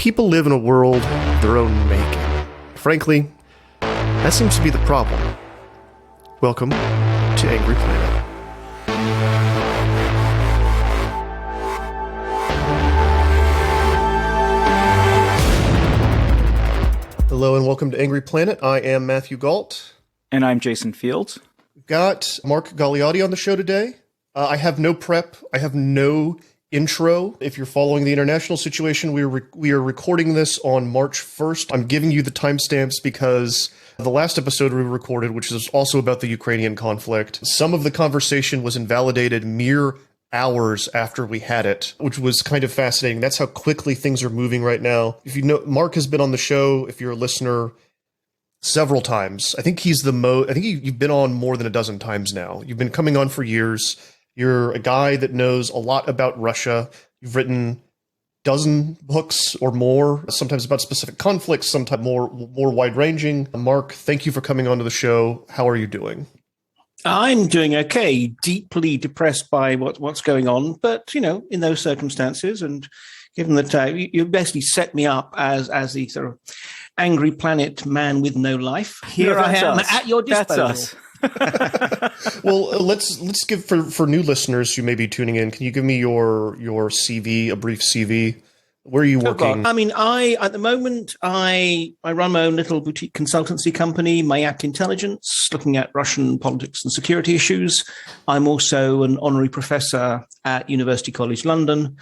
People live in a world of their own making. Frankly, that seems to be the problem. Welcome to Angry Planet. Hello and welcome to Angry Planet. I am Matthew Galt. And I'm Jason Fields. We've got Mark Galeotti on the show today. I have no prep. I have no intro. If you're following the international situation, we are recording this on March 1st. I'm giving you the timestamps because the last episode we recorded, which is also about the Ukrainian conflict, some of the conversation was invalidated mere hours after we had it, which was kind of fascinating. That's how quickly things are moving right now. If you know, Mark has been on the show, if you're a listener, several times. I think he's I think you've been on more than a dozen times now. You've been coming on for years. You're a guy that knows a lot about Russia. You've written dozen books or more, sometimes about specific conflicts, sometimes more wide-ranging. Mark, thank you for coming onto the show. How are you doing? I'm doing okay. Deeply depressed by what's going on, but in those circumstances, and given that you basically set me up as the sort of Angry Planet man with no life. Here I am at your disposal. That's us. Well, let's give for new listeners who may be tuning in. Can you give me your CV, a brief CV? Where are you working? I mean, at the moment I run my own little boutique consultancy company, Mayak Intelligence, looking at Russian politics and security issues. I'm also an honorary professor at University College London,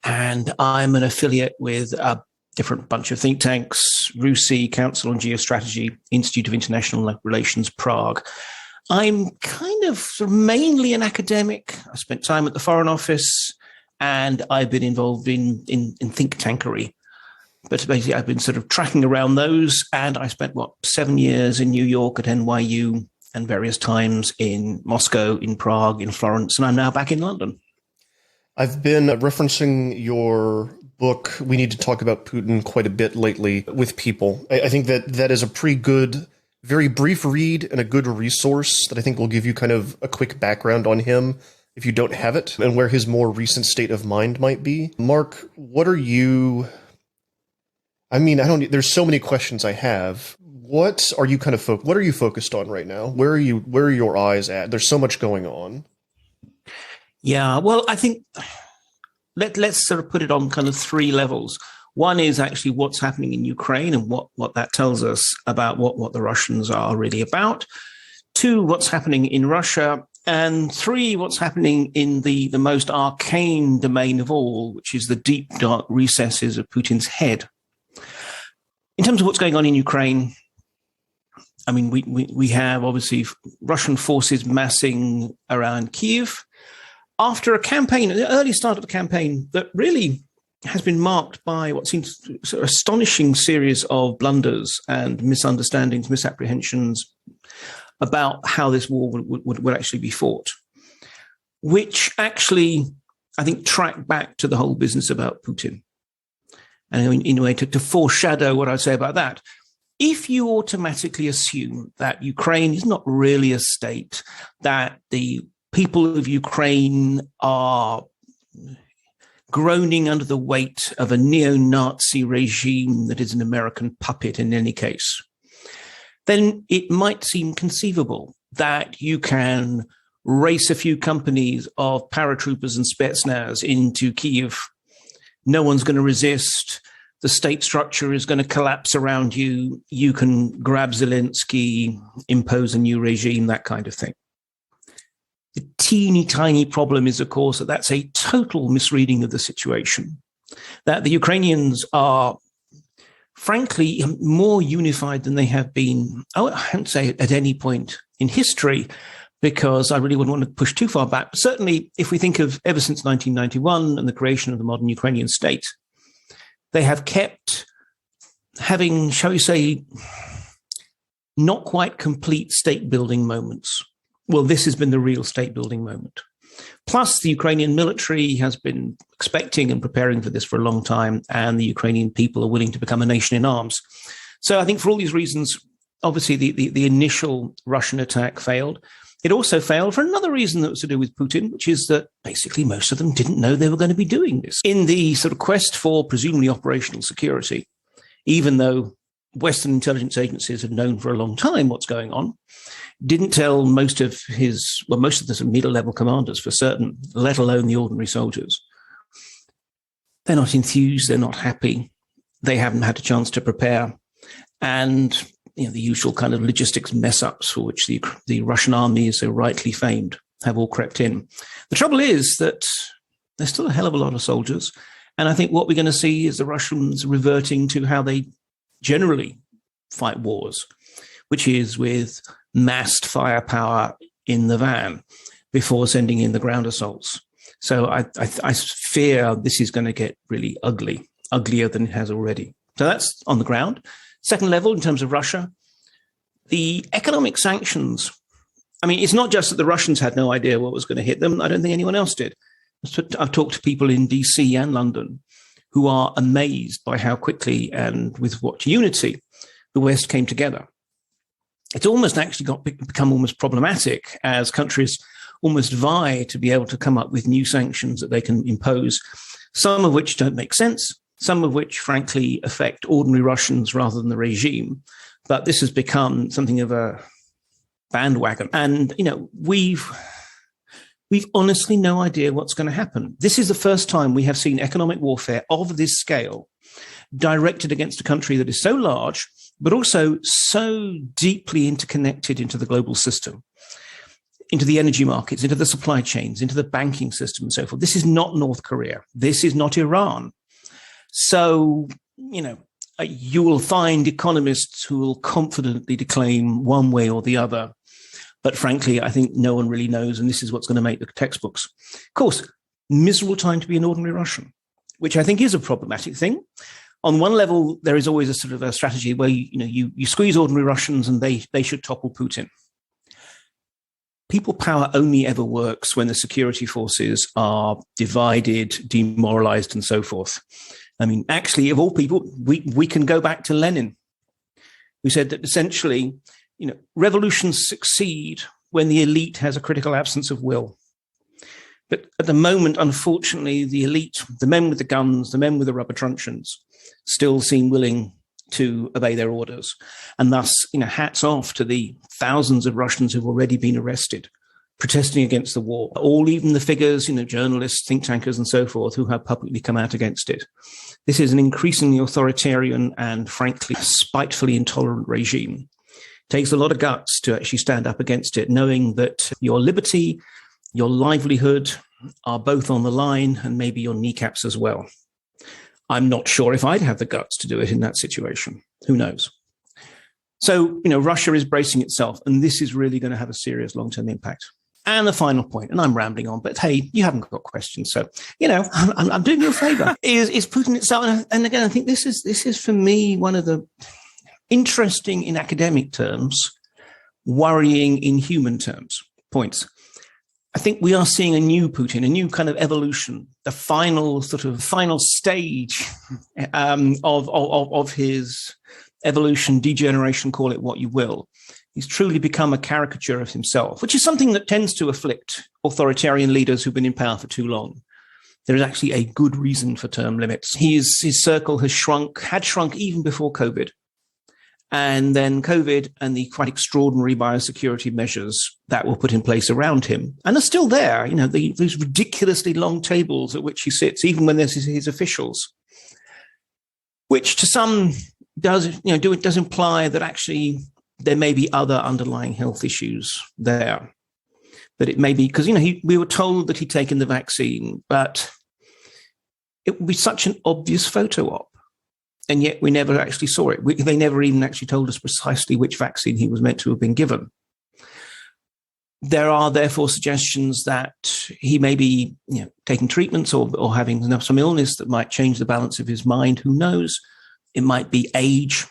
and I'm an affiliate with a different bunch of think tanks: RUSI, Council on Geostrategy, Institute of International Relations, Prague. I'm kind of sort of mainly an academic. I spent time at the Foreign Office, and I've been involved in think tankery. But basically, I've been sort of tracking around those, and I spent, 7 years in New York at NYU and various times in Moscow, in Prague, in Florence, and I'm now back in London. I've been referencing your book, We Need to Talk About Putin, quite a bit lately with people. I think that is a pretty good, very brief read and a good resource that I think will give you kind of a quick background on him if you don't have it, and where his more recent state of mind might be. Mark, what are you... there's so many questions I have. What are you what are you focused on right now? Where are your eyes at? There's so much going on. Yeah, well, I think let's sort of put it on kind of three levels. One is actually what's happening in Ukraine and what that tells us about what the Russians are really about. Two, what's happening in Russia. And three, what's happening in the most arcane domain of all, which is the deep, dark recesses of Putin's head. In terms of what's going on in Ukraine, I mean, we have obviously Russian forces massing around Kyiv after a campaign, the early start of a campaign that really has been marked by what seems an astonishing series of blunders and misunderstandings, misapprehensions about how this war would actually be fought, which actually, I think, track back to the whole business about Putin. And in a way, to foreshadow what I say about that, if you automatically assume that Ukraine is not really a state, that the people of Ukraine are groaning under the weight of a neo-Nazi regime that is an American puppet in any case, then it might seem conceivable that you can race a few companies of paratroopers and Spetsnaz into Kyiv. No one's going to resist. The state structure is going to collapse around you. You can grab Zelensky, impose a new regime, that kind of thing. The teeny tiny problem is, of course, that that's a total misreading of the situation, that the Ukrainians are frankly more unified than they have been, I won't say at any point in history, because I really wouldn't want to push too far back. But certainly, if we think of ever since 1991 and the creation of the modern Ukrainian state, they have kept having, shall we say, not quite complete state-building moments. Well, this has been the real state-building moment. Plus, the Ukrainian military has been expecting and preparing for this for a long time, and the Ukrainian people are willing to become a nation in arms. So I think for all these reasons, Obviously, the initial Russian attack failed. It also failed for another reason that was to do with Putin, which is that basically most of them didn't know they were going to be doing this. In the sort of quest for presumably operational security, even though Western intelligence agencies have known for a long time what's going on, didn't tell most of the sort of middle-level commanders for certain, let alone the ordinary soldiers. They're not enthused, they're not happy, they haven't had a chance to prepare, and the usual kind of logistics mess-ups for which the Russian army is so rightly famed have all crept in. The trouble is that there's still a hell of a lot of soldiers, and I think what we're going to see is the Russians reverting to how they generally fight wars, which is with massed firepower in the van before sending in the ground assaults. So I fear this is going to get really ugly, uglier than it has already. So that's on the ground. Second level, in terms of Russia, the economic sanctions. I mean, it's not just that the Russians had no idea what was going to hit them. I don't think anyone else did. I've talked to people in DC and London who are amazed by how quickly and with what unity the West came together. It's almost actually become almost problematic as countries almost vie to be able to come up with new sanctions that they can impose, some of which don't make sense, some of which, frankly, affect ordinary Russians rather than the regime. But this has become something of a bandwagon. And, we've honestly no idea what's going to happen. This is the first time we have seen economic warfare of this scale directed against a country that is so large, but also so deeply interconnected into the global system, into the energy markets, into the supply chains, into the banking system and so forth. This is not North Korea. This is not Iran. So, you will find economists who will confidently declaim one way or the other. But frankly, I think no one really knows, and this is what's going to make the textbooks. Of course, miserable time to be an ordinary Russian, which I think is a problematic thing. On one level, there is always a sort of a strategy where you squeeze ordinary Russians and they should topple Putin. People power only ever works when the security forces are divided, demoralized, and so forth. I mean, actually, of all people, we can go back to Lenin, who said that essentially, revolutions succeed when the elite has a critical absence of will. But at the moment, unfortunately, the elite, the men with the guns, the men with the rubber truncheons, still seem willing to obey their orders. And thus, hats off to the thousands of Russians who've already been arrested, protesting against the war, or even the figures, journalists, think tankers, and so forth, who have publicly come out against it. This is an increasingly authoritarian and, frankly, spitefully intolerant regime. It takes a lot of guts to actually stand up against it, knowing that your liberty, your livelihood are both on the line, and maybe your kneecaps as well. I'm not sure if I'd have the guts to do it in that situation. Who knows? So, Russia is bracing itself, and this is really going to have a serious long-term impact. And the final point, and I'm rambling on, but hey, you haven't got questions, so I'm doing you a favor. is Putin itself? And again, I think this is for me one of the interesting in academic terms, worrying in human terms points. I think we are seeing a new Putin, a new kind of evolution, the final stage of his evolution, degeneration, call it what you will. He's truly become a caricature of himself, which is something that tends to afflict authoritarian leaders who've been in power for too long. There is actually a good reason for term limits. His circle had shrunk even before COVID. And then COVID and the quite extraordinary biosecurity measures that were put in place around him and are still there, those ridiculously long tables at which he sits, even when there's his officials, which to some does imply that actually there may be other underlying health issues there. That it may be because, we were told that he'd taken the vaccine, but it would be such an obvious photo op. And yet we never actually saw it. They never even actually told us precisely which vaccine he was meant to have been given. There are therefore suggestions that he may be taking treatments or having some illness that might change the balance of his mind. Who knows? It might be age,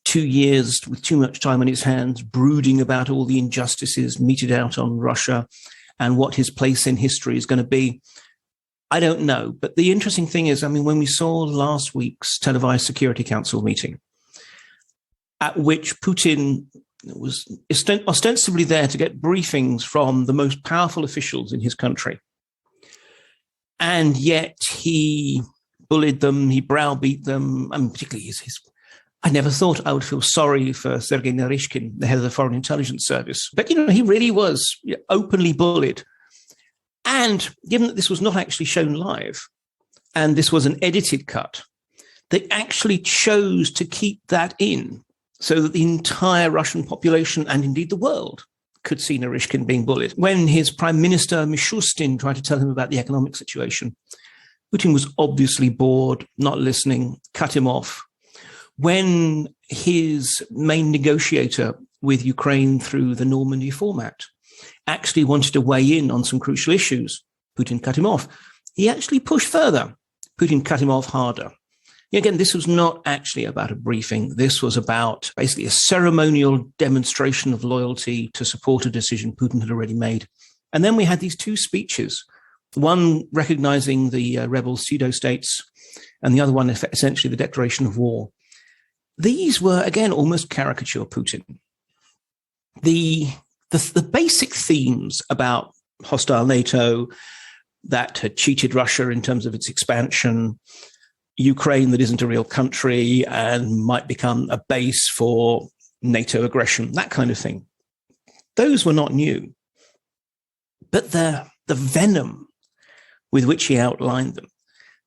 2 years with too much time on his hands, brooding about all the injustices meted out on Russia and what his place in history is going to be. I don't know. But the interesting thing is, when we saw last week's televised Security Council meeting, at which Putin was ostensibly there to get briefings from the most powerful officials in his country. And yet he bullied them, he browbeat them, and particularly I never thought I would feel sorry for Sergei Narishkin, the head of the Foreign Intelligence Service. But, he really was openly bullied. And given that this was not actually shown live, and this was an edited cut, they actually chose to keep that in so that the entire Russian population, and indeed the world, could see Narishkin being bullied. When his prime minister, Mishustin, tried to tell him about the economic situation, Putin was obviously bored, not listening, cut him off. When his main negotiator with Ukraine through the Normandy format actually wanted to weigh in on some crucial issues, Putin cut him off. He actually pushed further. Putin cut him off harder. Again, this was not actually about a briefing. This was about basically a ceremonial demonstration of loyalty to support a decision Putin had already made. And then we had these two speeches, one recognizing the rebel pseudo-states and the other one essentially the declaration of war. These were, again, almost caricature Putin. The basic themes about hostile NATO that had cheated Russia in terms of its expansion, Ukraine that isn't a real country and might become a base for NATO aggression, that kind of thing. Those were not new. But the venom with which he outlined them,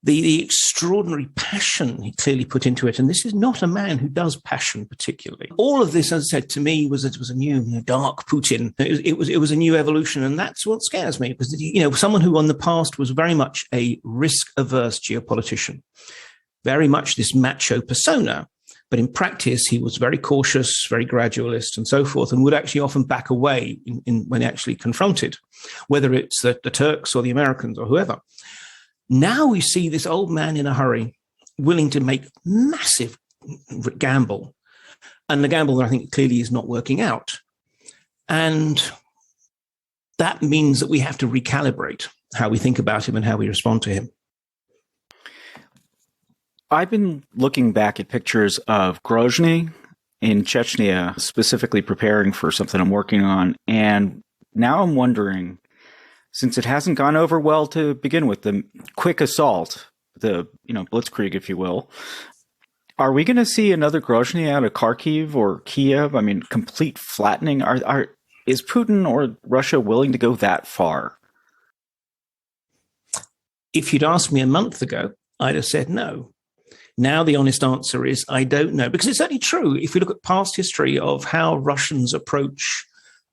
the extraordinary passion he clearly put into it, and this is not a man who does passion particularly. All of this, as I said, to me was a new dark Putin. It was a new evolution, and that's what scares me, because someone who in the past was very much a risk-averse geopolitician, very much this macho persona, but in practice he was very cautious, very gradualist, and so forth, and would actually often back away when actually confronted, whether it's the Turks or the Americans or whoever. Now we see this old man in a hurry, willing to make massive gamble. And the gamble, I think, clearly is not working out. And that means that we have to recalibrate how we think about him and how we respond to him. I've been looking back at pictures of Grozny in Chechnya, specifically preparing for something I'm working on. And now I'm wondering, since it hasn't gone over well to begin with, the quick assault, the Blitzkrieg, if you will, are we going to see another Grozny out of Kharkiv or Kiev? I mean, complete flattening. Is Putin or Russia willing to go that far? If you'd asked me a month ago, I'd have said no. Now the honest answer is I don't know, because it's certainly true. If we look at past history of how Russians approach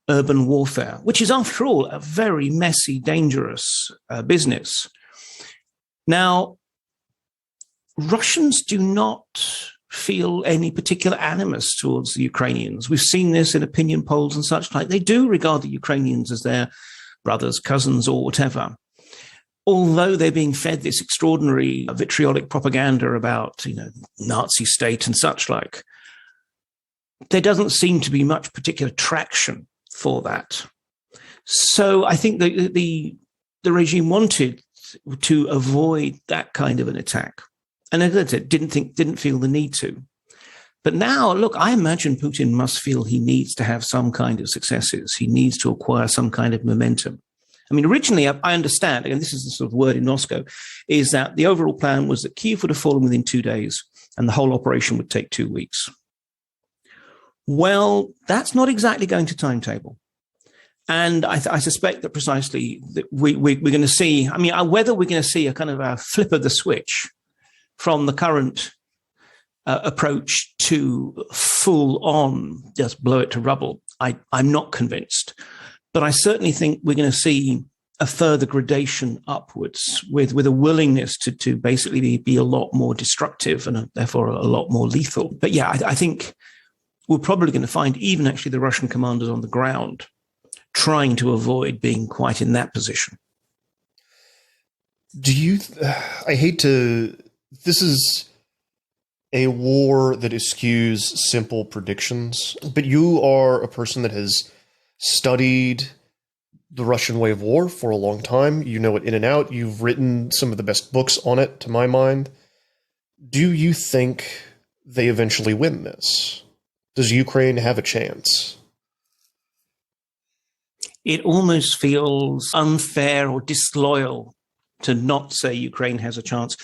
urban warfare, which is, after all, a very messy, dangerous business. Now, Russians do not feel any particular animus towards the Ukrainians. We've seen this in opinion polls and such like. They do regard the Ukrainians as their brothers, cousins, or whatever. Although they're being fed this extraordinary vitriolic propaganda about, Nazi state and such like, there doesn't seem to be much particular traction for that. So I think the regime wanted to avoid that kind of an attack. And as I said, didn't feel the need to. But now, look, I imagine Putin must feel he needs to have some kind of successes. He needs to acquire some kind of momentum. I mean, originally, I understand, and this is the sort of word in Moscow, is that the overall plan was that Kyiv would have fallen within 2 days and the whole operation would take 2 weeks. Well, that's not exactly going to timetable. And I suspect that precisely that we're going to see, whether we're going to see a kind of a flip of the switch from the current approach to full on just blow it to rubble, I'm not convinced. But I certainly think we're going to see a further gradation upwards with a willingness to basically be a lot more destructive and therefore a lot more lethal. But yeah, I think we're probably going to find even actually the Russian commanders on the ground trying to avoid being quite in that position. This is a war that eschews simple predictions, but you are a person that has studied the Russian way of war for a long time. You know it in and out. You've written some of the best books on it, to my mind. Do you think they eventually win this? Does Ukraine have a chance? It almost feels unfair or disloyal to not say Ukraine has a chance.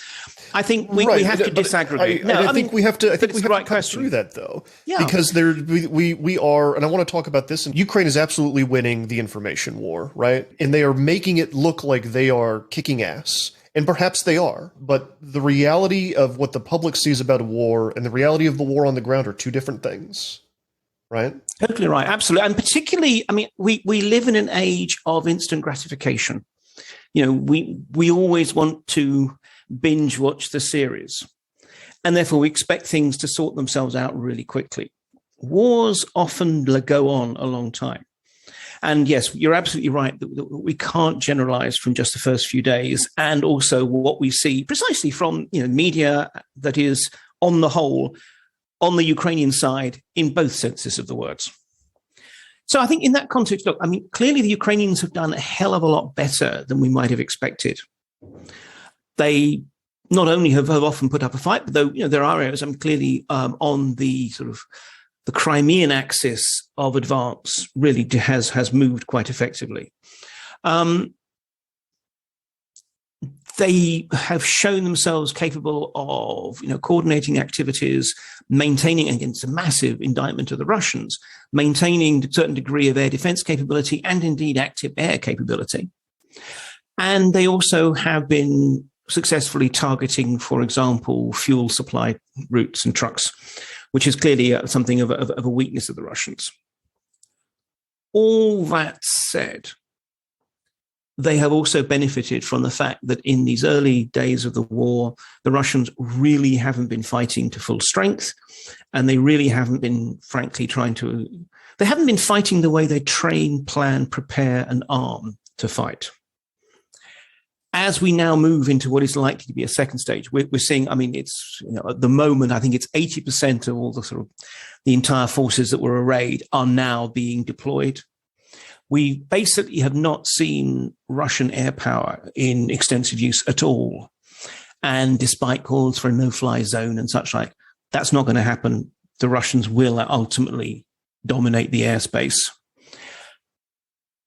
I think we have to disaggregate. I think we have to cut through that, though, because we are, and I want to talk about this. And Ukraine is absolutely winning the information war, right? And they are making it look like they are kicking ass, and perhaps they are. But the reality of what the public sees about a war and the reality of the war on the ground are two different things, right? Totally right, absolutely, and particularly, I mean, we live in an age of instant gratification. You know, we always want to binge watch the series, and therefore we expect things to sort themselves out really quickly. Wars often go on a long time. And yes, you're absolutely right that we can't generalize from just the first few days, and also what we see precisely from media that is, on the whole, on the Ukrainian side in both senses of the words. So I think in that context, look, I mean, clearly the Ukrainians have done a hell of a lot better than we might have expected. They not only have often put up a fight, but though there are areas, I mean, clearly on the sort of the Crimean axis of advance really has moved quite effectively. They have shown themselves capable of coordinating activities, maintaining against a massive indictment of the Russians, maintaining a certain degree of air defense capability and indeed active air capability. And they also have been successfully targeting, for example, fuel supply routes and trucks, which is clearly something of a weakness of the Russians. All that said, they have also benefited from the fact that in these early days of the war, the Russians really haven't been fighting to full strength, and they really haven't been, frankly, they haven't been fighting the way they train, plan, prepare, and arm to fight. As we now move into what is likely to be a second stage, we're seeing, I mean, it's, at the moment, I think it's 80% of all the entire forces that were arrayed are now being deployed. We basically have not seen Russian air power in extensive use at all. And despite calls for a no-fly zone and such like, that's not going to happen. The Russians will ultimately dominate the airspace.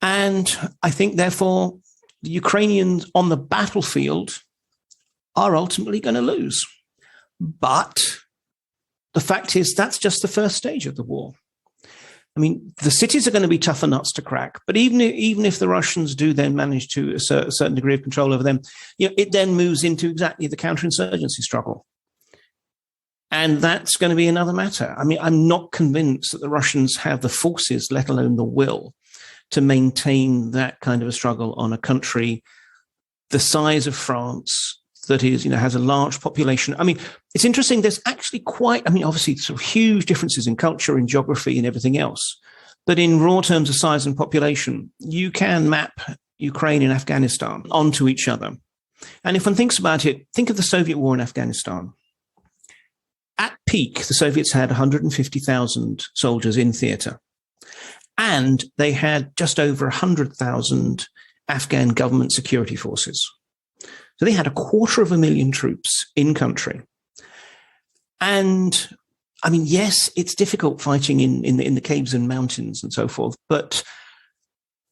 And I think, therefore, the Ukrainians on the battlefield are ultimately going to lose. But the fact is, that's just the first stage of the war. I mean, the cities are going to be tougher nuts to crack, but even if the Russians do then manage to assert a certain degree of control over them, it then moves into exactly the counterinsurgency struggle. And that's going to be another matter. I mean, I'm not convinced that the Russians have the forces, let alone the will, to maintain that kind of a struggle on a country the size of France, that is, has a large population. I mean, it's interesting. There's actually obviously sort of huge differences in culture, in geography, and everything else. But in raw terms of size and population, you can map Ukraine and Afghanistan onto each other. And if one thinks about it, think of the Soviet war in Afghanistan. At peak, the Soviets had 150,000 soldiers in theater. And they had just over 100,000 Afghan government security forces. So they had 250,000 troops in country. And I mean, yes, it's difficult fighting in the caves and mountains and so forth, but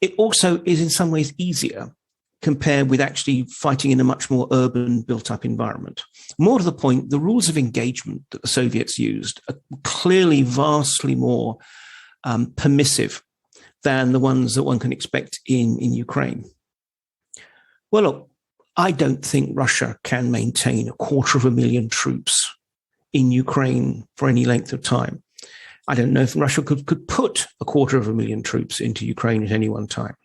it also is in some ways easier compared with actually fighting in a much more urban, built-up environment. More to the point, the rules of engagement that the Soviets used are clearly vastly more permissive than the ones that one can expect in Ukraine. Well, look, I don't think Russia can maintain 250,000 troops in Ukraine for any length of time. I don't know if Russia could put 250,000 troops into Ukraine at any one time.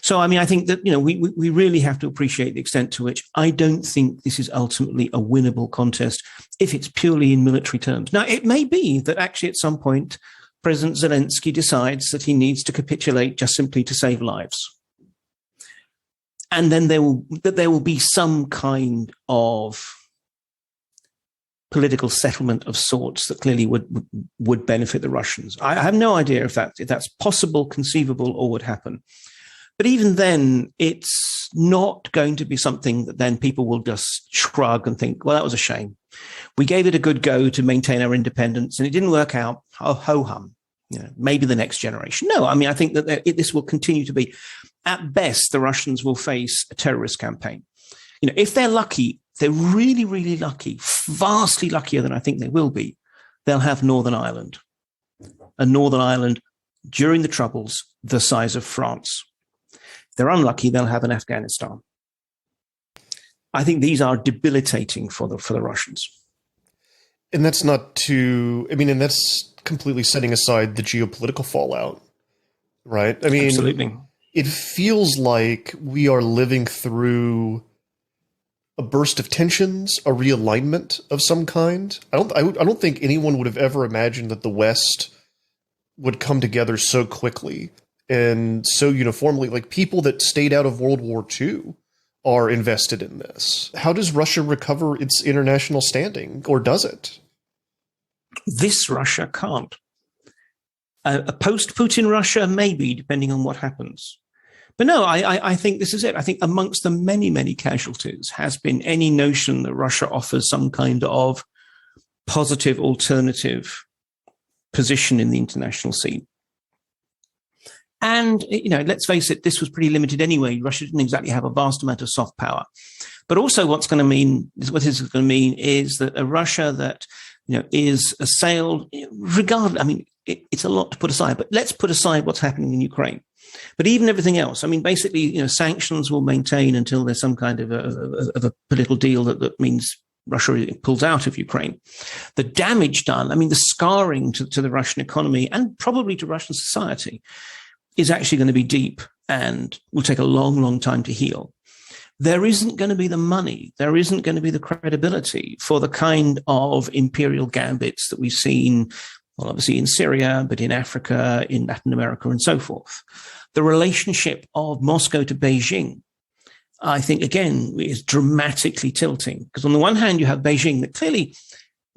So, I mean, I think that, we really have to appreciate the extent to which I don't think this is ultimately a winnable contest if it's purely in military terms. Now, it may be that actually at some point, President Zelensky decides that he needs to capitulate just simply to save lives. And then there will be some kind of political settlement of sorts that clearly would benefit the Russians. I have no idea if that's possible, conceivable, or would happen. But even then, it's not going to be something that then people will just shrug and think, well, that was a shame. We gave it a good go to maintain our independence, and it didn't work out. Ho-hum. Maybe the next generation. No, I mean, I think that this will continue to be, at best, the Russians will face a terrorist campaign. If they're lucky, they're really, really lucky, vastly luckier than I think they will be, they'll have Northern Ireland. And Northern Ireland, during the Troubles, the size of France. If they're unlucky, they'll have an Afghanistan. I think these are debilitating for the Russians. And that's and that's completely setting aside the geopolitical fallout, right? I mean, absolutely. It feels like we are living through a burst of tensions, a realignment of some kind. I don't think anyone would have ever imagined that the West would come together so quickly and so uniformly. Like, people that stayed out of World War II are invested in this. How does Russia recover its international standing, or does it? This Russia can't. A post-Putin Russia, maybe, depending on what happens. But no, I think this is it. I think amongst the many, many casualties has been any notion that Russia offers some kind of positive alternative position in the international scene. And, let's face it, this was pretty limited anyway. Russia didn't exactly have a vast amount of soft power. But also what this is going to mean is that a Russia that, is assailed, regardless, I mean, it's a lot to put aside, but let's put aside what's happening in Ukraine. But even everything else, I mean, basically, sanctions will maintain until there's some kind of a political deal that means Russia pulls out of Ukraine. The damage done, I mean, the scarring to the Russian economy and probably to Russian society is actually going to be deep and will take a long, long time to heal. There isn't going to be the money. There isn't going to be the credibility for the kind of imperial gambits that we've seen, well, obviously in Syria, but in Africa, in Latin America, and so forth. The relationship of Moscow to Beijing, I think, again, is dramatically tilting. Because on the one hand, you have Beijing that clearly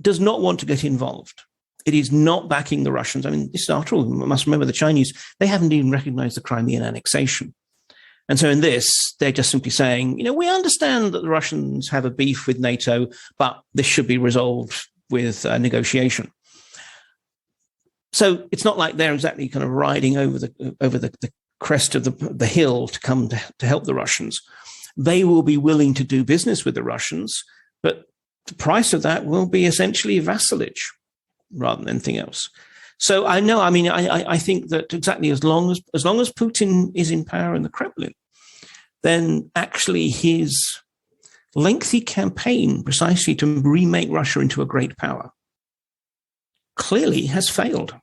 does not want to get involved. It is not backing the Russians. I mean, this is, after all, we must remember the Chinese, they haven't even recognized the Crimean annexation. And so in this, they're just simply saying, we understand that the Russians have a beef with NATO, but this should be resolved with negotiation. So it's not like they're exactly kind of riding over the crest of the hill to come to help the Russians. They will be willing to do business with the Russians, but the price of that will be essentially vassalage rather than anything else. So I think that exactly as long as Putin is in power in the Kremlin, then actually his lengthy campaign precisely to remake Russia into a great power clearly has failed.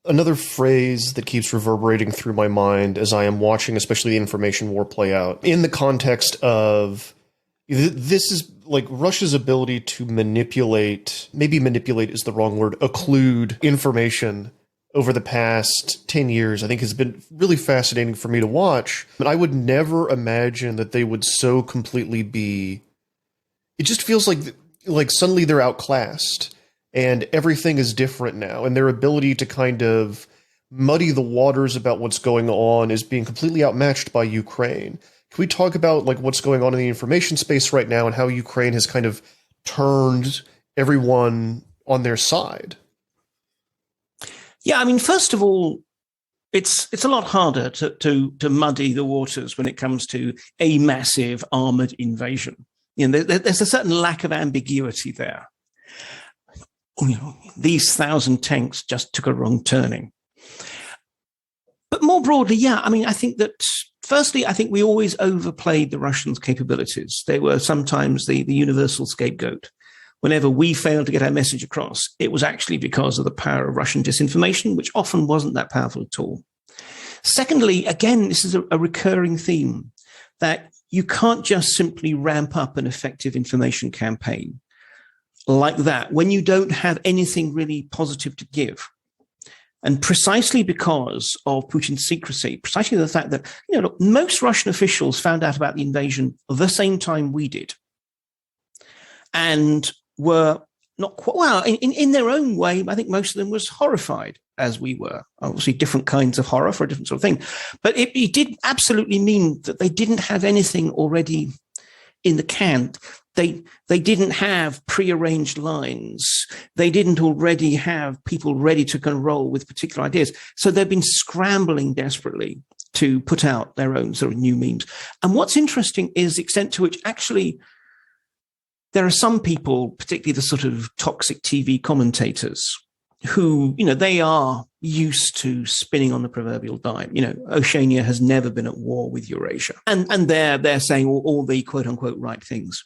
Another phrase that keeps reverberating through my mind as I am watching, especially the information war play out, in the context of this is like Russia's ability to manipulate, maybe manipulate is the wrong word, occlude information over the past 10 years, I think has been really fascinating for me to watch. But I would never imagine that they would so completely be, it just feels like suddenly they're outclassed and everything is different now. And their ability to kind of muddy the waters about what's going on is being completely outmatched by Ukraine. Can we talk about like what's going on in the information space right now and how Ukraine has kind of turned everyone on their side? Yeah, I mean, first of all, it's a lot harder to muddy the waters when it comes to a massive armored invasion. There's a certain lack of ambiguity there. These 1,000 tanks just took a wrong turning. But more broadly, yeah, I mean, I think that firstly, I think we always overplayed the Russians' capabilities. They were sometimes the universal scapegoat. Whenever we failed to get our message across, it was actually because of the power of Russian disinformation, which often wasn't that powerful at all. Secondly, again, this is a recurring theme that you can't just simply ramp up an effective information campaign like that when you don't have anything really positive to give. And precisely because of Putin's secrecy, precisely the fact that, look, most Russian officials found out about the invasion at the same time we did. And were not quite, well, in their own way, I think most of them was horrified as we were. Obviously, different kinds of horror for a different sort of thing. But it did absolutely mean that they didn't have anything already in the can. They didn't have prearranged lines. They didn't already have people ready to kind of roll with particular ideas. So they've been scrambling desperately to put out their own sort of new memes. And what's interesting is the extent to which actually there are some people, particularly the sort of toxic TV commentators, who, they are used to spinning on the proverbial dime. Oceania has never been at war with Eurasia. And they're saying all the quote unquote right things.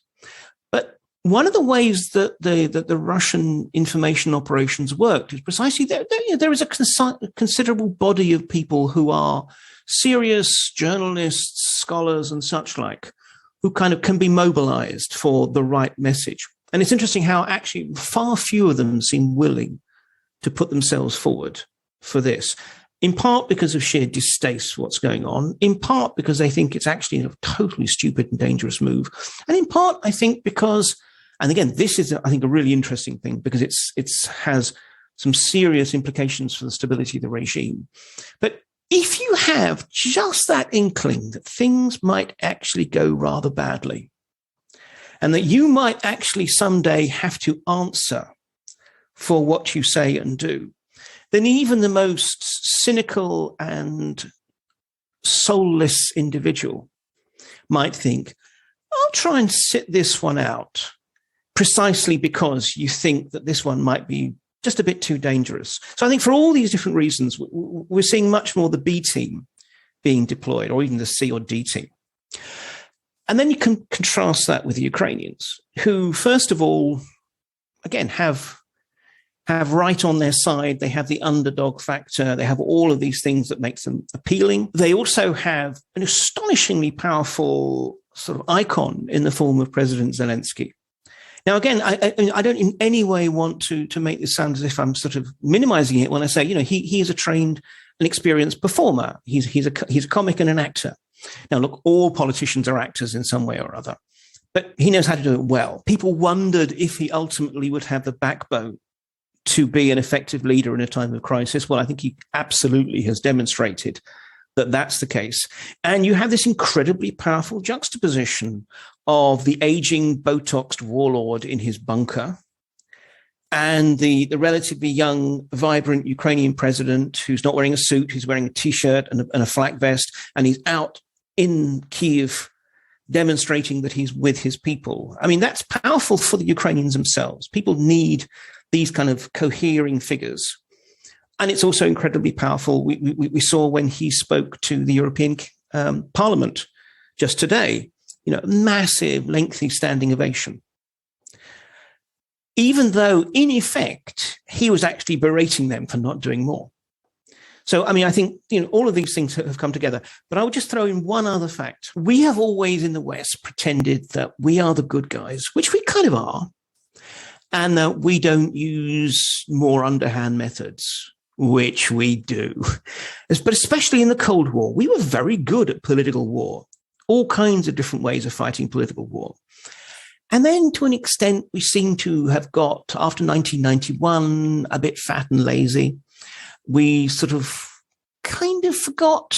But one of the ways that the Russian information operations worked is precisely there is a considerable body of people who are serious journalists, scholars, and such like, who kind of can be mobilized for the right message. And it's interesting how actually far fewer of them seem willing to put themselves forward for this, in part because of sheer distaste for what's going on, in part because they think it's actually a totally stupid and dangerous move, and in part, I think, because, and again, this is, I think, a really interesting thing because it has some serious implications for the stability of the regime. But if you have just that inkling that things might actually go rather badly, and that you might actually someday have to answer for what you say and do, then even the most cynical and soulless individual might think, I'll try and sit this one out precisely because you think that this one might be just a bit too dangerous. So I think for all these different reasons, we're seeing much more the B team being deployed, or even the C or D team. And then you can contrast that with the Ukrainians, who, first of all, again, have right on their side. They have the underdog factor. They have all of these things that makes them appealing. They also have an astonishingly powerful sort of icon in the form of President Zelensky. Now, again, I don't in any way want to make this sound as if I'm sort of minimizing it when I say, he is a trained and experienced performer. He's a comic and an actor. Now, look, all politicians are actors in some way or other, but he knows how to do it well. People wondered if he ultimately would have the backbone to be an effective leader in a time of crisis. Well, I think he absolutely has demonstrated that that's the case. And you have this incredibly powerful juxtaposition of the aging, Botoxed warlord in his bunker and the relatively young, vibrant Ukrainian president who's not wearing a suit, who's wearing a T-shirt and a flak vest, and he's out in Kyiv demonstrating that he's with his people. I mean, that's powerful for the Ukrainians themselves. People need these kind of cohering figures. And it's also incredibly powerful. We saw when he spoke to the European Parliament just today, massive, lengthy standing ovation. Even though, in effect, he was actually berating them for not doing more. So, I mean, I think, all of these things have come together. But I would just throw in one other fact. We have always in the West pretended that we are the good guys, which we kind of are, and that we don't use more underhand methods, which we do. But especially in the Cold War, we were very good at political war, all kinds of different ways of fighting political war. And then to an extent, we seem to have got, after 1991, a bit fat and lazy. We sort of kind of forgot.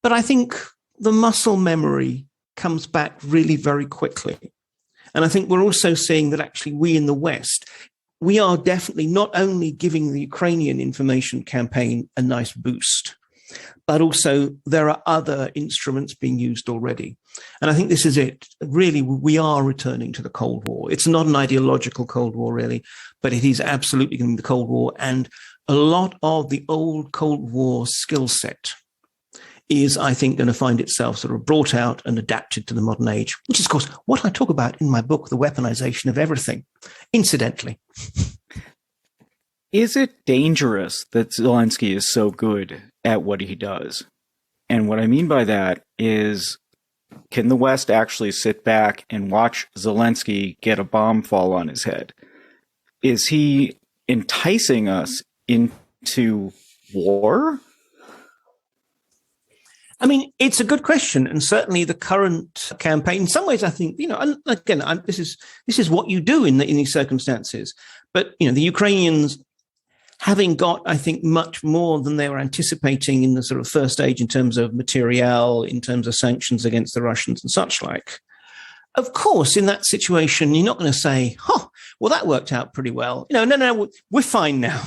But I think the muscle memory comes back really very quickly. And I think we're also seeing that actually we in the West, we are definitely not only giving the Ukrainian information campaign a nice boost, but also there are other instruments being used already. And I think this is it. Really, we are returning to the Cold War. It's not an ideological Cold War, really, but it is absolutely going to be the Cold War. And a lot of the old Cold War skill set is, I think, going to find itself sort of brought out and adapted to the modern age, which is, of course, what I talk about in my book, The Weaponization of Everything, incidentally. Is it dangerous that Zelensky is so good at what he does? And what I mean by that is, can the West actually sit back and watch Zelensky get a bomb fall on his head? Is he enticing us into war? I mean, it's a good question, and certainly the current campaign. In some ways, I think and again, this is what you do in these circumstances. But the Ukrainians, having got, I think, much more than they were anticipating in the sort of first stage in terms of materiel, in terms of sanctions against the Russians and such like, Of course, in that situation, you're not going to say, well, that worked out pretty well. No, we're fine now.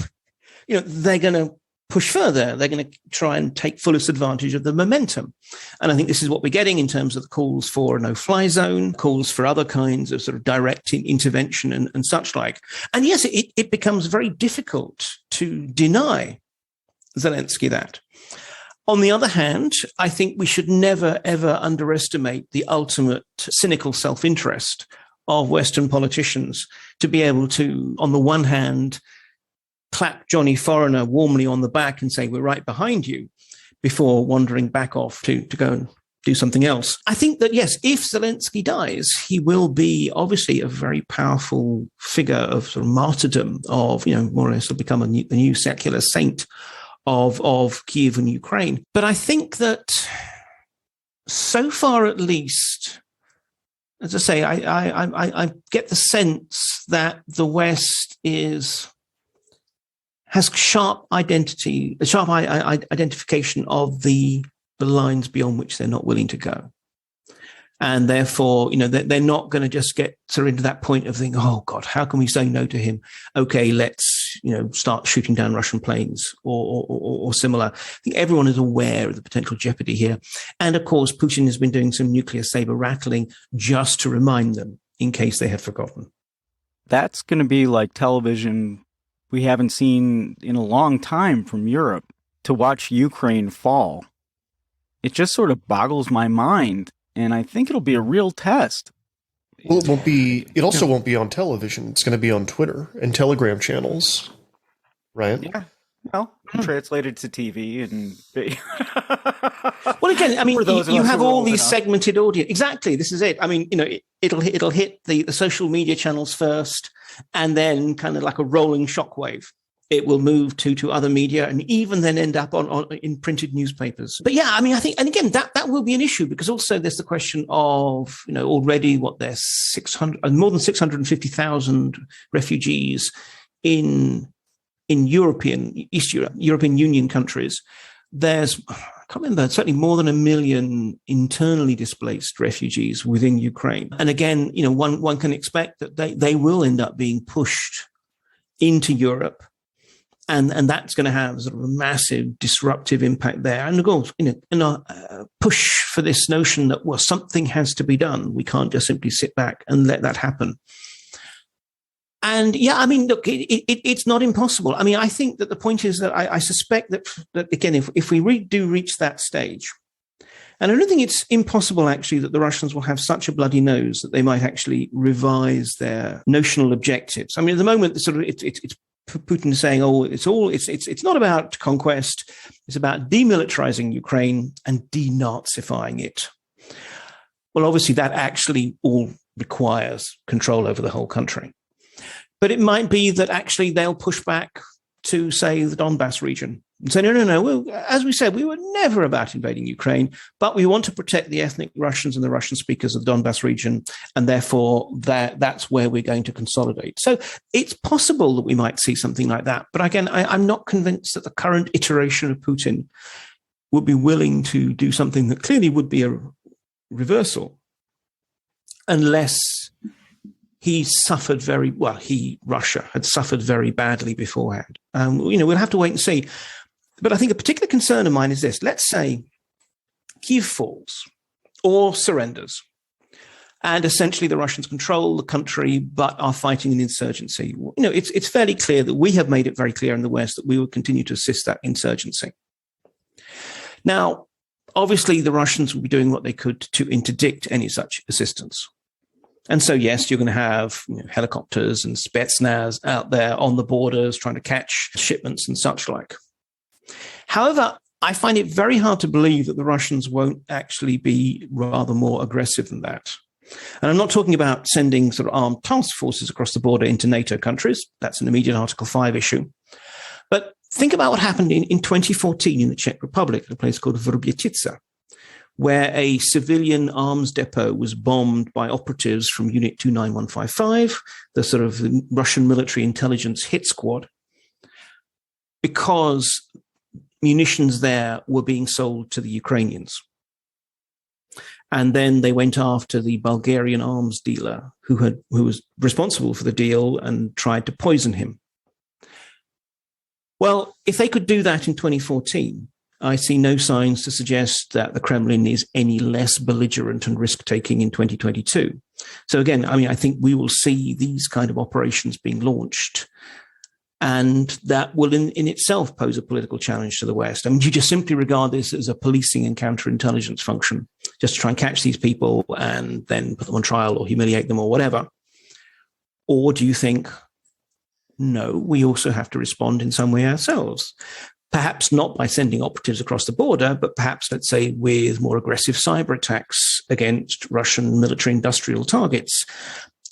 They're going to push further. They're going to try and take fullest advantage of the momentum. And I think this is what we're getting in terms of the calls for a no-fly zone, calls for other kinds of sort of direct intervention and such like. And yes, it becomes very difficult to deny Zelensky that. On the other hand, I think we should never, ever underestimate the ultimate cynical self-interest of Western politicians to be able to, on the one hand, clap Johnny Foreigner warmly on the back and say, we're right behind you, before wandering back off to go and do something else. I think that, yes, if Zelensky dies, he will be obviously a very powerful figure of sort of martyrdom of, more or less will become the new secular saint of Kiev and Ukraine. But I think that so far, at least, as I say, I get the sense that the West has sharp identification of the lines beyond which they're not willing to go. And therefore, they're not going to just get sort of into that point of thinking, oh God, how can we say no to him? Okay, let's, start shooting down Russian planes or similar. I think everyone is aware of the potential jeopardy here. And of course, Putin has been doing some nuclear saber rattling just to remind them in case they had forgotten. That's going to be like television we haven't seen in a long time from Europe. To watch Ukraine fall, it just sort of boggles my mind. And I think it'll be a real test. Well, it also won't be on television. It's going to be on Twitter and Telegram channels, right? Yeah. Well, translated to TV and... Well, again, I mean, you have all these segmented audience. Exactly. This is it. I mean, it'll hit the social media channels first, and then kind of like a rolling shockwave. It will move to other media and even then end up in printed newspapers. But yeah, I mean, I think, and again, that will be an issue because also there's the question of, already there's more than 650,000 refugees in East Europe, European Union countries. There's, I can't remember, certainly more than 1 million internally displaced refugees within Ukraine. And again, one can expect that they will end up being pushed into Europe. And that's going to have sort of a massive disruptive impact there. And of course, push for this notion that, well, something has to be done. We can't just simply sit back and let that happen. And yeah, I mean, look, it's not impossible. I mean, I think that the point is that I suspect that again, if we do reach that stage, and I don't think it's impossible actually that the Russians will have such a bloody nose that they might actually revise their notional objectives. I mean, at the moment, it's Putin saying, "Oh, it's not about conquest; it's about demilitarizing Ukraine and denazifying it." Well, obviously, that actually all requires control over the whole country. But it might be that actually they'll push back to, say, the Donbass region and say, no. Well, as we said, we were never about invading Ukraine, but we want to protect the ethnic Russians and the Russian speakers of the Donbass region, and therefore that's where we're going to consolidate. So it's possible that we might see something like that. But again, I'm not convinced that the current iteration of Putin would be willing to do something that clearly would be a reversal unless Russia had suffered very badly beforehand. We'll have to wait and see. But I think a particular concern of mine is this. Let's say Kyiv falls or surrenders, and essentially the Russians control the country but are fighting an insurgency. It's fairly clear that we have made it very clear in the West that we will continue to assist that insurgency. Now, obviously, the Russians will be doing what they could to interdict any such assistance. And so, yes, you're going to have helicopters and Spetsnaz out there on the borders trying to catch shipments and such like. However, I find it very hard to believe that the Russians won't actually be rather more aggressive than that. And I'm not talking about sending sort of armed task forces across the border into NATO countries. That's an immediate Article 5 issue. But think about what happened in 2014 in the Czech Republic, at a place called Vrbětica, where a civilian arms depot was bombed by operatives from Unit 29155, the sort of Russian military intelligence hit squad, because munitions there were being sold to the Ukrainians. And then they went after the Bulgarian arms dealer who was responsible for the deal and tried to poison him. Well, if they could do that in 2014, I see no signs to suggest that the Kremlin is any less belligerent and risk-taking in 2022. So again, I think we will see these kind of operations being launched, and that will in itself pose a political challenge to the West. You just simply regard this as a policing and counterintelligence function, just to try and catch these people and then put them on trial or humiliate them or whatever. Or do you think, no, we also have to respond in some way ourselves? Perhaps not by sending operatives across the border, but perhaps, let's say, with more aggressive cyber attacks against Russian military industrial targets.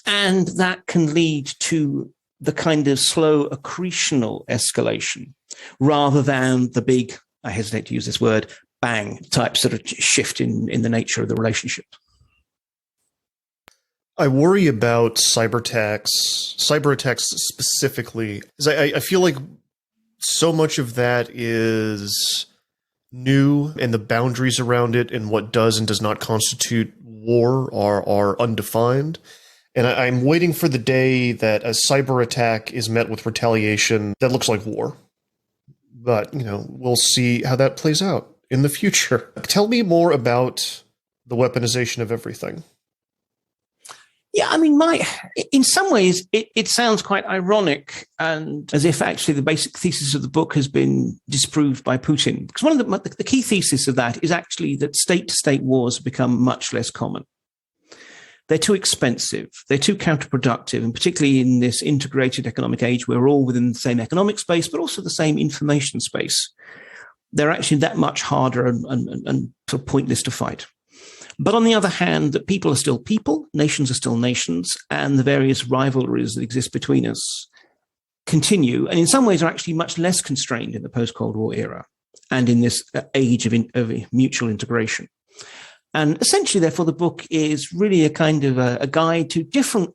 And that can lead to the kind of slow accretional escalation rather than the big, I hesitate to use this word, bang type sort of shift in the nature of the relationship. I worry about cyber attacks specifically, because I feel like so much of that is new, and the boundaries around it and what does and does not constitute war are undefined. And I'm waiting for the day that a cyber attack is met with retaliation that looks like war. But, we'll see how that plays out in the future. Tell me more about the weaponization of everything. Yeah, in some ways, it sounds quite ironic and as if actually the basic thesis of the book has been disproved by Putin. Because one of the key thesis of that is actually that state-to-state wars have become much less common. They're too expensive, they're too counterproductive, and particularly in this integrated economic age, where we're all within the same economic space, but also the same information space. They're actually that much harder and sort of pointless to fight. But on the other hand, that people are still people, nations are still nations, and the various rivalries that exist between us continue, and in some ways are actually much less constrained in the post-Cold War era and in this age of mutual integration. And essentially, therefore, the book is really a kind of a guide to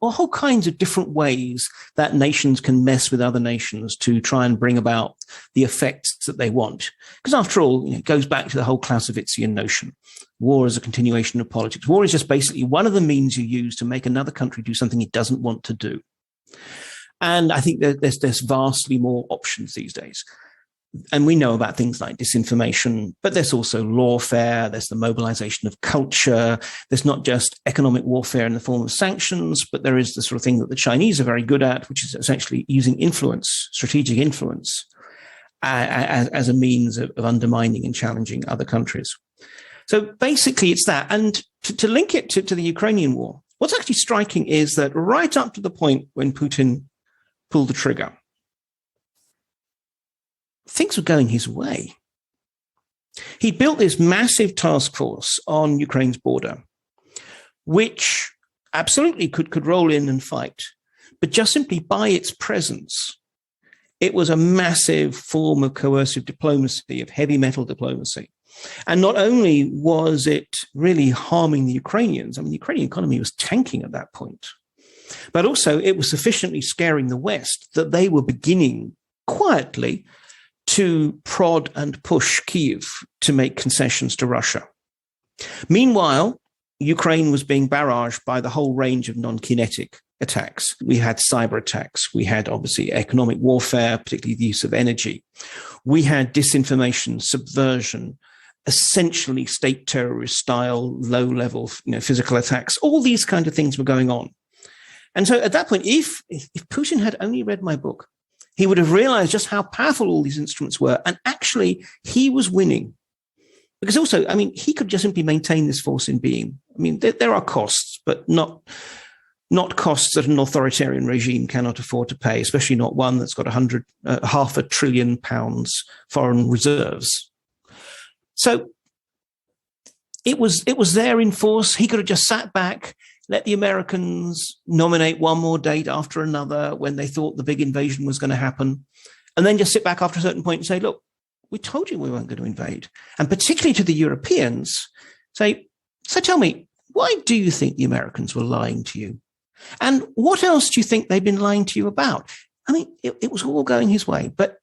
whole kinds of different ways that nations can mess with other nations to try and bring about the effects that they want. Because after all, it goes back to the whole Clausewitzian notion. War is a continuation of politics. War is just basically one of the means you use to make another country do something it doesn't want to do. And I think that there's vastly more options these days. And we know about things like disinformation, but there's also lawfare, there's the mobilization of culture, there's not just economic warfare in the form of sanctions, but there is the sort of thing that the Chinese are very good at, which is essentially using influence, strategic influence, as a means of undermining and challenging other countries. So basically it's that. And to link it to the Ukrainian war, what's actually striking is that right up to the point when Putin pulled the trigger, things were going his way. He built this massive task force on Ukraine's border, which absolutely could roll in and fight. But just simply by its presence, it was a massive form of coercive diplomacy, of heavy metal diplomacy. And not only was it really harming the Ukrainians, the Ukrainian economy was tanking at that point, but also it was sufficiently scaring the West that they were beginning quietly to prod and push Kyiv to make concessions to Russia. Meanwhile, Ukraine was being barraged by the whole range of non-kinetic attacks. We had cyber attacks. We had, obviously, economic warfare, particularly the use of energy. We had disinformation, subversion, essentially state terrorist style, low-level physical attacks. All these kind of things were going on. And so at that point, if Putin had only read my book, he would have realized just how powerful all these instruments were. And actually, he was winning. Because also, he could just simply maintain this force in being. There are costs, but not costs that an authoritarian regime cannot afford to pay, especially not one that's got £500 billion foreign reserves. So it was there in force. He could have just sat back, let the Americans nominate one more date after another when they thought the big invasion was going to happen, and then just sit back after a certain point and say, look, we told you we weren't going to invade. And particularly to the Europeans, say, so tell me, why do you think the Americans were lying to you? And what else do you think they've been lying to you about? It was all going his way. But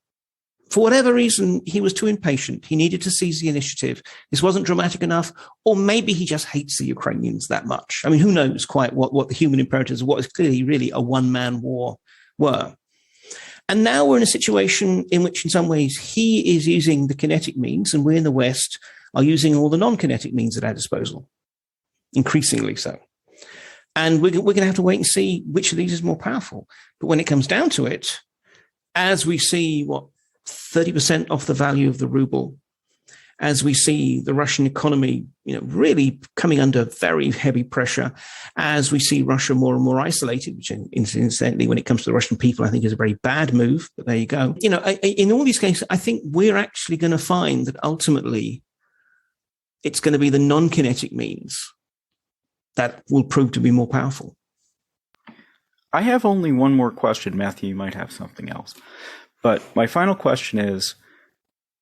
for whatever reason, he was too impatient. He needed to seize the initiative. This wasn't dramatic enough, or maybe he just hates the Ukrainians that much. I mean, who knows quite what the human imperatives of what is clearly really a one-man war were. And now we're in a situation in which, in some ways, he is using the kinetic means, and we in the West are using all the non-kinetic means at our disposal, increasingly so. And we're going to have to wait and see which of these is more powerful. But when it comes down to it, as we see 30% off the value of the ruble, as we see the Russian economy, really coming under very heavy pressure, as we see Russia more and more isolated, which incidentally, when it comes to the Russian people, I think is a very bad move, but there you go. In all these cases, I think we're actually going to find that ultimately it's going to be the non-kinetic means that will prove to be more powerful. I have only one more question. Matthew, you might have something else. But my final question is,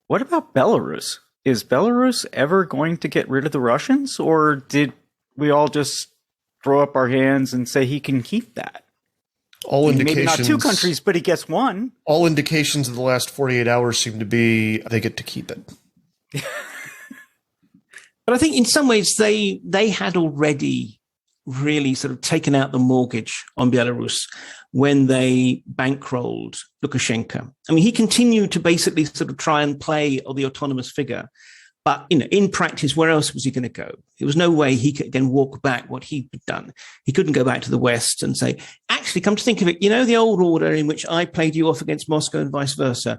what about Belarus? Is Belarus ever going to get rid of the Russians, or did we all just throw up our hands and say he can keep that? All indications, maybe not two countries, but he gets one. All indications of the last 48 hours seem to be they get to keep it. But I think in some ways they had already really sort of taken out the mortgage on Belarus when they bankrolled Lukashenko. I mean, he continued to basically sort of try and play the autonomous figure. But, in practice, where else was he going to go? There was no way he could again walk back what he'd done. He couldn't go back to the West and say, actually, come to think of it, the old order in which I played you off against Moscow and vice versa.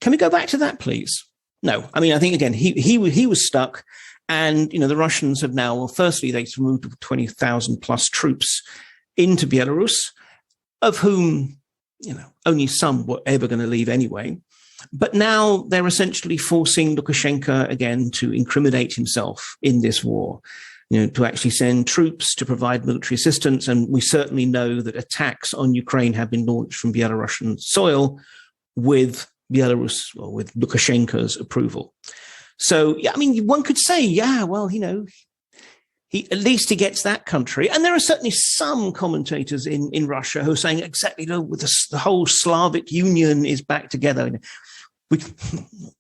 Can we go back to that, please? No. I mean, I think, again, he was stuck. And, the Russians have now, firstly, they've moved 20,000 plus troops into Belarus, of whom, only some were ever going to leave anyway. But now they're essentially forcing Lukashenko again to incriminate himself in this war, to actually send troops to provide military assistance. And we certainly know that attacks on Ukraine have been launched from Belarusian soil with Belarus, or with Lukashenko's approval. So, yeah, I mean, one could say, he at least he gets that country. And there are certainly some commentators in Russia who are saying exactly, with the whole Slavic Union is back together.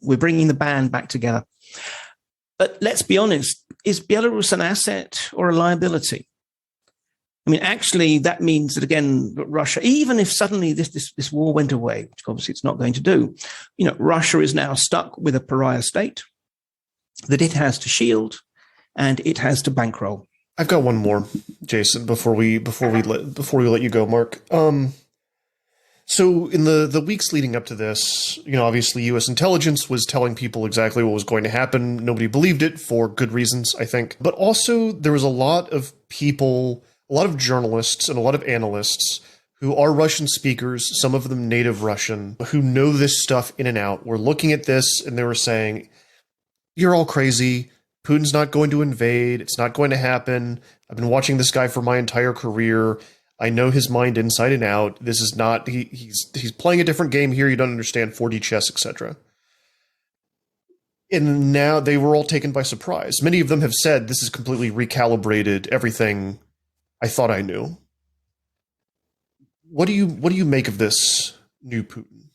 We're bringing the band back together. But let's be honest, is Belarus an asset or a liability? I mean, actually, that means that, again, Russia, even if suddenly this war went away, which obviously it's not going to do, Russia is now stuck with a pariah state that it has to shield and it has to bankroll. I've got one more, Jason, before we let you go, Mark. So in the weeks leading up to this, obviously U.S. intelligence was telling people exactly what was going to happen. Nobody believed it for good reasons, I think. But also there was a lot of people, a lot of journalists and a lot of analysts who are Russian speakers, some of them native Russian, who know this stuff in and out, were looking at this and they were saying, you're all crazy. Putin's not going to invade. It's not going to happen. I've been watching this guy for my entire career. I know his mind inside and out. This is not, he's playing a different game here. You don't understand 4D chess, etc. And now they were all taken by surprise. Many of them have said this has completely recalibrated everything I thought I knew. What do you make of this new Putin?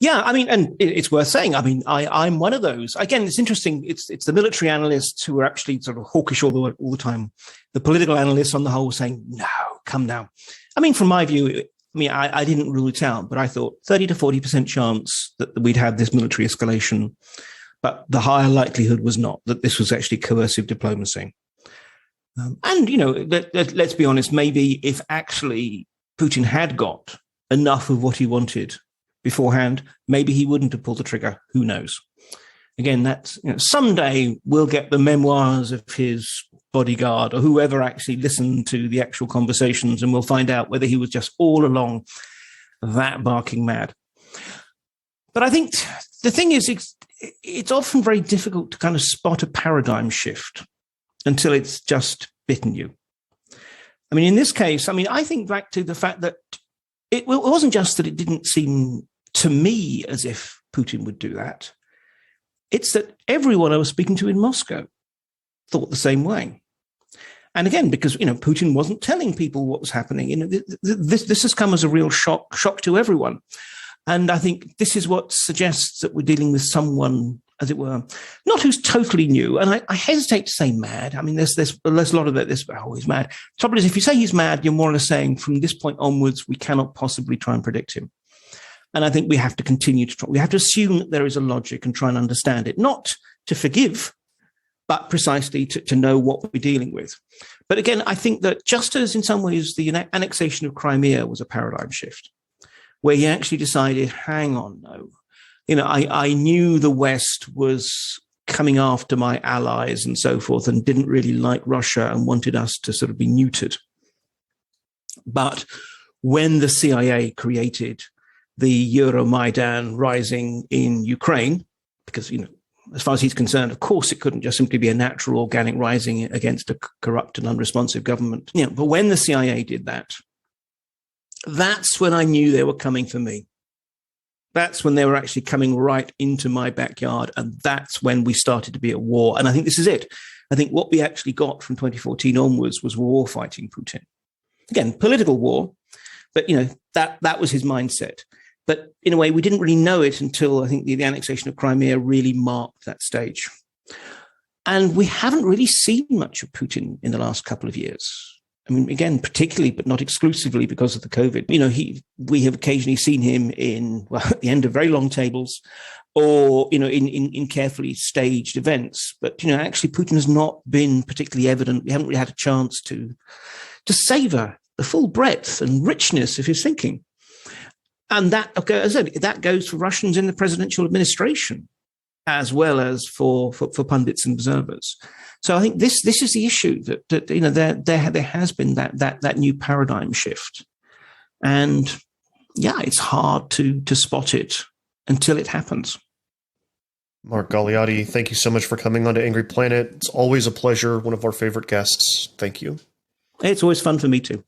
Yeah, I mean, and it's worth saying, I mean, I'm one of those. Again, it's interesting. It's the military analysts who are actually sort of hawkish all the time. The political analysts on the whole saying, no, come now. I mean, from my view, I didn't rule it out, but I thought 30 to 40% chance that we'd have this military escalation. But the higher likelihood was not, that this was actually coercive diplomacy. And, let's be honest, maybe if actually Putin had got enough of what he wanted beforehand, maybe he wouldn't have pulled the trigger. Who knows? Again, that's someday we'll get the memoirs of his bodyguard or whoever actually listened to the actual conversations, and we'll find out whether he was just all along that barking mad. But I think the thing is, it's often very difficult to kind of spot a paradigm shift until it's just bitten you. I mean, in this case, I think back to the fact that it wasn't just that it didn't seem to me as if Putin would do that. It's that everyone I was speaking to in Moscow thought the same way. And again, because, Putin wasn't telling people what was happening. This has come as a real shock to everyone. And I think this is what suggests that we're dealing with someone, as it were, not who's totally new. And I hesitate to say mad. I mean, there's a lot of it. He's mad. The trouble is, if you say he's mad, you're more or less saying from this point onwards, we cannot possibly try and predict him. And I think we have to continue to try. We have to assume that there is a logic and try and understand it, not to forgive, but precisely to know what we're dealing with. But again, I think that just as in some ways the annexation of Crimea was a paradigm shift, where he actually decided, hang on, no. I knew the West was coming after my allies and so forth and didn't really like Russia and wanted us to sort of be neutered. But when the CIA created the Euromaidan rising in Ukraine, because, as far as he's concerned, of course, it couldn't just simply be a natural organic rising against a corrupt and unresponsive government. But when the CIA did that, that's when I knew they were coming for me. That's when they were actually coming right into my backyard. And that's when we started to be at war. And I think this is it. I think what we actually got from 2014 onwards was war fighting Putin. Again, political war, but, that was his mindset. But in a way, we didn't really know it until I think the annexation of Crimea really marked that stage. And we haven't really seen much of Putin in the last couple of years. I mean, again, particularly, but not exclusively because of the COVID. We have occasionally seen him at the end of very long tables or, in carefully staged events. But, actually, Putin has not been particularly evident. We haven't really had a chance to savor the full breadth and richness of his thinking. And that, as I said, that goes for Russians in the presidential administration, as well as for pundits and observers. So I think this is the issue that there has been that new paradigm shift, and it's hard to spot it until it happens. Mark Galeotti, thank you so much for coming on to Angry Planet. It's always a pleasure. One of our favorite guests. Thank you. It's always fun for me too.